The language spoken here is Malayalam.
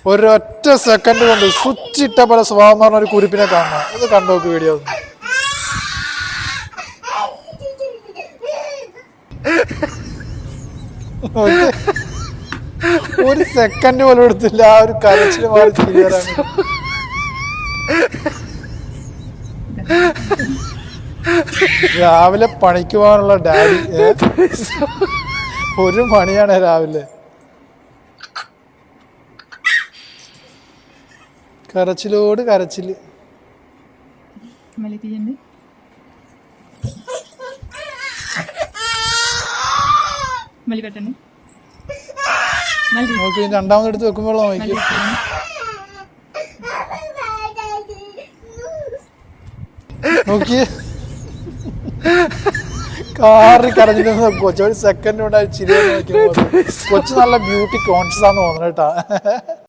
ഒരൊറ്റ സെക്കൻഡ് കൊണ്ട് സ്വിച്ച് ഇട്ട പോലെ സ്വഭാവം പറഞ്ഞ ഒരു കുരിപ്പിനെ കാണണം. ഇത് കണ്ടോക്ക് വീഡിയോ. ഒരു സെക്കൻഡ് പോലും എടുത്തില്ല. ആ ഒരു കരച്ചില് മാറി ക്ലിയറാണ്. രാവിലെ പണിക്ക് പോകാനുള്ള ഡാഡി. 1 മണിയാണ് രാവിലെ. കരച്ചിലോട് കരച്ചില്. നോക്കി രണ്ടാമതെടുത്ത് വെക്കുമ്പോൾ നോക്കി നോക്കിയേ കാറി കരഞ്ഞിട്ട് കൊച്ചു ഒരു സെക്കൻഡ് കൊണ്ട് ചിരിയാൻ നോക്കിയപ്പോൾ കൊച്ചു നല്ല ബ്യൂട്ടി കോൺഷ്യസ് ആണെന്ന് തോന്നുന്നു കേട്ടാ.